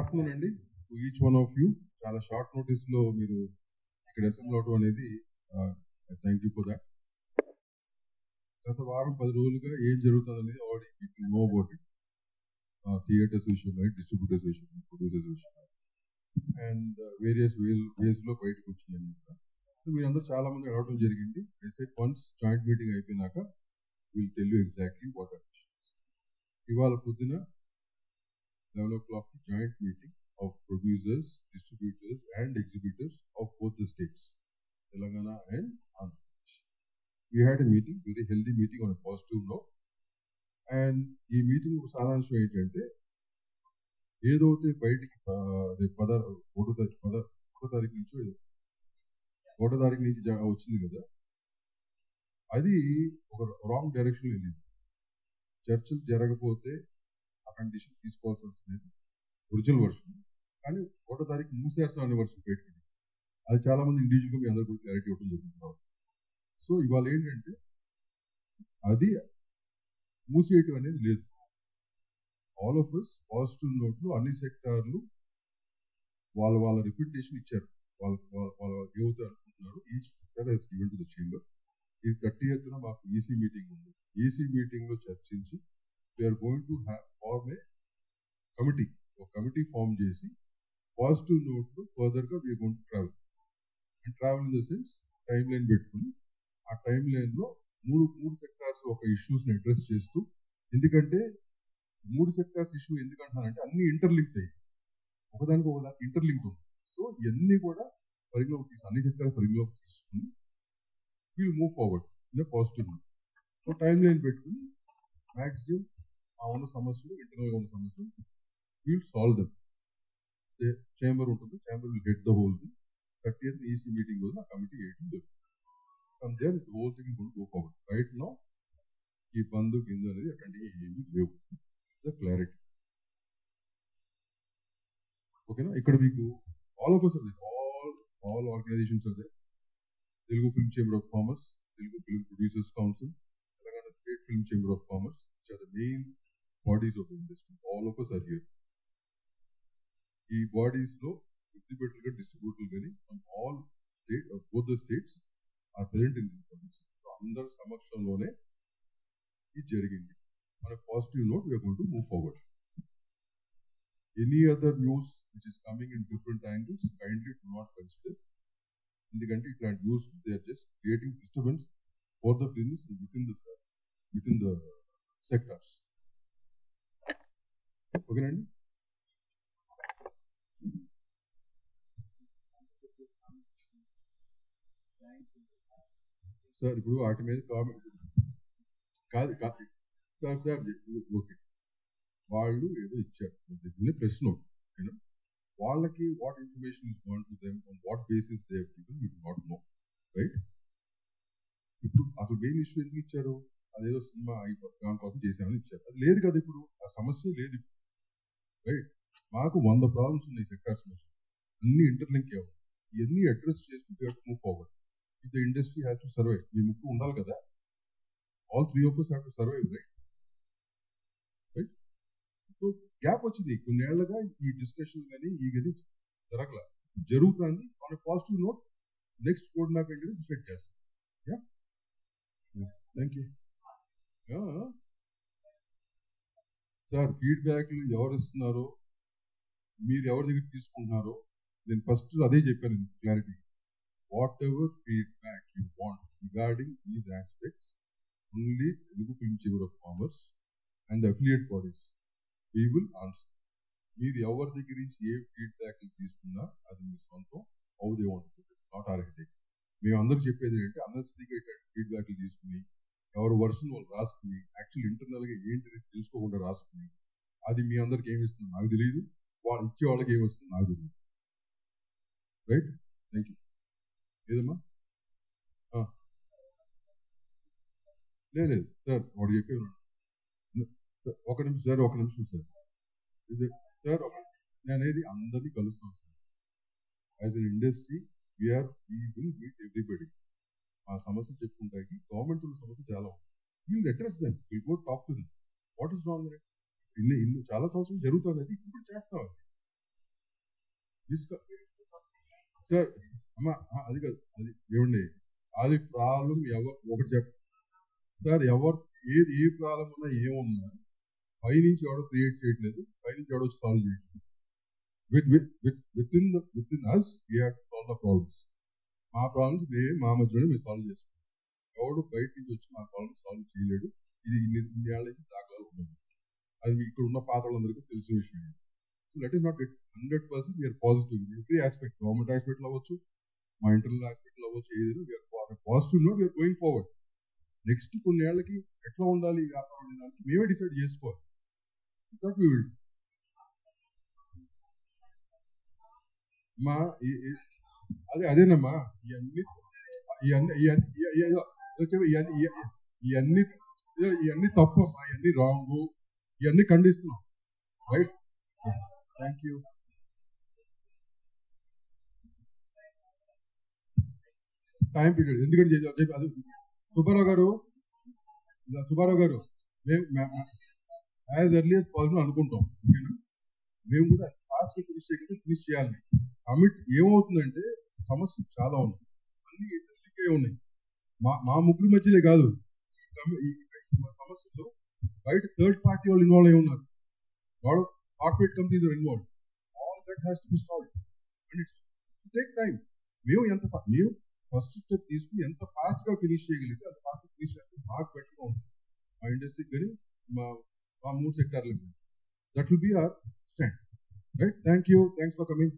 Afternoon అండి to each one of you. చాలా short నోటీస్లో మీరు ఇక్కడ అసెంబ్ల్ అవడం అనేది థ్యాంక్ యూ ఫర్ దాట్. గత వారం 10 రోజులుగా ఏం జరుగుతుంది అనేది ఆల్రెడీ మీకు నో అబౌట్ ఇట్. థియేటర్స్ విషయం కానీ, డిస్ట్రిబ్యూటర్స్ విషయం కానీ, ప్రొడ్యూసర్స్ విషయం కానీ, అండ్ వేరియస్ వేస్లో బయటకు వచ్చినాయి. సో మీరందరూ చాలా మంది అడగడం జరిగింది. I said once joint meeting అయిపోయినాక will tell you exactly what are issues. ఇవాళ పొద్దున 11 o'clock joint meeting of producers, distributors and exhibitors of both the states, Telangana and Andhra Pradesh. We had a meeting, very healthy meeting on a positive note. And ఈ meeting సారాంశం ఏంటంటే ఏదైతే బయటికి ఒకటో తారీఖు నుంచి వచ్చింది కదా, అది ఒక రాంగ్ డైరెక్షన్ వెళ్ళింది. చర్చలు జరగకపోతే ఆ కండిషన్ తీసుకోవాల్సి వస్తుంది ఒరిజినల్ వర్షన్, కానీ 1వ తారీఖు మూసేస్తాం అనే వర్షన్ పెట్టుకుంది. అది చాలా మంది ఇండివిజువల్గా మీ అందరూ కూడా క్లారిటీ ఇవ్వడం జరుగుతుంది. సో ఇవాళ ఏంటంటే అది మూసేయటం అనేది లేదు. ఆల్ ఆఫ్ అస్ పాజిటివ్ నోట్లు అన్ని సెక్టార్లు వాళ్ళ రిప్రజెంటేషన్ ఇచ్చారు. వాళ్ళ ఏవైతే అనుకుంటున్నారు each sector has given to the chamber. ఇది 30th మాకు ఈసీ మీటింగ్ ఉంది. ఈసీ మీటింగ్లో చర్చించి we're going to form a committee. ఒక కమిటీ ఫామ్ చేసి పాజిటివ్ నోట్లు ఫర్దర్గా we're going to travel. And travel in the sense time line పెట్టుకుని ఆ టైం లైన్లో మూడు సెక్టార్స్ ఒక ఇష్యూస్ని అడ్రస్ చేస్తూ, ఎందుకంటే 3 సెక్టార్స్ ఇష్యూ ఎందుకంటున్నానంటే అన్ని ఇంటర్లింక్డ్ అయ్యి ఒకదానికి ఇంటర్లింక్డ్ ఉంది. సో ఇవన్నీ కూడా అన్ని సెక్టార్ పరిగణలోకి తీసుకుని we'll move forward in positive. So time line పెట్టుకుని మ్యాక్సిమం ఆ ఉన్న సమస్యలు, ఇంటర్నల్గా ఉన్న సమస్యలు వీల్ సాల్వ్ దెమ్. చేంబర్ ఉంటుంది, chamber will get the whole thing. 30th EC meeting రోజు ఆ కమిటీ వేయడం జరుగుతుంది. From there the whole thing will go forward. Right now ఈ బంధు గిందు అనేది అట్లాంటివి ఏమీ లేవు. ద క్లారిటీ ఓకేనా. ఇక్కడ మీకు all of us are there, all organizations are there. Telugu Film Chamber of Commerce, Telugu Film Producers Council, Telangana State Film Chamber of Commerce, which are the main bodies of the industry. All of us are here. ఈ bodies లో exhibitor గా distributor గానీ from all state of both the states are present in these bodies. So అందరి సమక్షంలోనే ఇది జరిగింది. On a positive note, we are going to move forward. Any other news which is coming in different angles, kindly do not consider. ఎందుకంటే ఇట్లాంటి news they are just creating disturbance for the business within the sectors. ఓకేనండి. Sir ఇప్పుడు వాటి మీద comment కాదు sir okay, వాళ్ళు ఏదో ఇచ్చారు ప్రెస్ నోట్, వాళ్ళకి what information is gone to them, on what basis they have given, you do not know, right. ఇప్పుడు అసలు మెయిన్ ఇష్యూ ఎందుకు ఇచ్చారు? అదేదో సినిమా దాని కోసం చేసామని ఇచ్చారు. అది లేదు కదా, ఇప్పుడు ఆ సమస్య లేదు, రైట్. మాకు 100 ప్రాబ్లమ్స్ ఉన్నాయి సెక్టార్స్ మీద, అన్ని ఇంటర్లింక్ అవ్వాలి. ఇవన్నీ అడ్రస్ చేస్తూ we have to move forward. If the industry has to survive, మీ ముక్కు ఉండాలి కదా, all 3 of us have to survive, right. So gap వచ్చింది కొన్నేళ్లుగా, ఈ డిస్కషన్ కానీ ఈ కానీ జరుగుతుంది. On positive note next code map ఏంటంటే డిసైడ్ చేస్తాం. Thank you sir. ఫీడ్బ్యాక్లు ఎవరు ఇస్తున్నారో, మీరు ఎవరి దగ్గర తీసుకుంటున్నారో, నేను ఫస్ట్ అదే చెప్పాను clarity. What ever feedback you want regarding these aspects, only Telugu film chamber of commerce and the affiliate bodies we will answer. మీరు ఎవరి దగ్గర నుంచి ఏ ఫీడ్బ్యాక్ తీసుకున్నా అది మీ సొంతం. How they want to, not our headache. మేము అందరూ చెప్పేది ఏంటంటే అన్నెసరీగా ఫీడ్బ్యాక్లు తీసుకుని ఎవరు వర్షన్ వాళ్ళు రాసుకుని యాక్చువల్ ఇంటర్నల్గా ఏంటి తెలుసుకోకుండా రాసుకుని అది మీ అందరికి ఏమి ఇస్తుందో నాకు తెలియదు, వాళ్ళు ఇచ్చే వాళ్ళకి ఏమి వస్తుందో నాకు తెలియదు, రైట్. Thank you. ఏదమ్మా లేదు సార్, వాడు చెప్పే ఒక నిమిషం సార్. సార్ నేను అనేది అందరినీ కలుస్తాం sir. As an industry we will meet everybody. మా సమస్య చెప్పుకుంటాకి గవర్నమెంట్ సమస్య చాలా ఉంది. Will address them, will go talk to them. What is wrong? ఇన్ని చాలా సంవత్సరాలు జరుగుతుంది, ఇప్పుడు చేస్తాం. సార్ అమ్మా అది కాదు, అది ఏమండి, అది ప్రాబ్లం ఒకటి సార్ ఏ ప్రాబ్లం ఉన్నా ఏమున్నా పైనుంచి ఎవడో క్రియేట్ చేయట్లేదు, పైనుంచి ఎవడో సాల్వ్ చేయట్లేదు. Within us we have to solve the problems. మా ప్రాబ్లమ్స్ మా మధ్యలోనే మేము సాల్వ్ చేసుకుంటాం. ఎవడు బయట నుంచి వచ్చి మా ప్రాబ్లమ్స్ సాల్వ్ చేయలేడు. ఇది ఇన్ని ఏళ్ళ నుంచి దాఖలాలు ఉండదు. అది ఇక్కడ ఉన్న పాత్రలందరికీ తెలిసిన విషయం. So that is not it. 100% we are positive in every aspect. Government ఆస్పెక్ట్లో అవ్వచ్చు, మా ఇంటర్నల్ ఆస్పెక్ట్లో అవ్వచ్చు, ఏదైనా we are positive note, we are going forward. Next కొన్ని ఏళ్ళకి ఎట్లా ఉండాలి ఈ వ్యాపారం అనే దానికి మేమే డిసైడ్ చేసుకోవాలి. That we will. మా అదేనమ్మా, ఇవన్నీ తప్పు అమ్మా, ఇవన్నీ రాంగు, ఇవన్నీ ఖండిస్తున్నాం. Right, thank you. Time period ఎందుకంటే అది సుబ్బారావు గారు మేము యాజ్ ఎర్లీ యాజ్ పాసిబుల్ అనుకుంటాం. ఓకేనా, మేము కూడా ఫాస్ట్గా ఫినిష్ చేయాలి. కమిట్ ఏమవుతుందంటే సమస్యలు చాలా ఉన్నాయి, అన్ని ఎదురుకే ఉన్నాయి. మా ముగ్గురి మధ్యలే కాదు ఈ సమస్యలు, బయట థర్డ్ పార్టీ వాళ్ళు ఇన్వాల్వ్ అయి ఉన్నారు. వాళ్ళు corporate companies are involve. All that has to be solved and it's take time. మేము ఫస్ట్ స్టెప్ తీసుకుని ఎంత ఫాస్ట్గా ఫినిష్ చేయగలిగితే అంత ఫాస్ట్గా ఫినిష్ చేస్తే బాగా బెటర్గా ఉంటుంది మా ఇండస్ట్రీకి కానీ మా 3 సెక్టార్లకు. That will be our stand. Right, thank you, thanks for coming.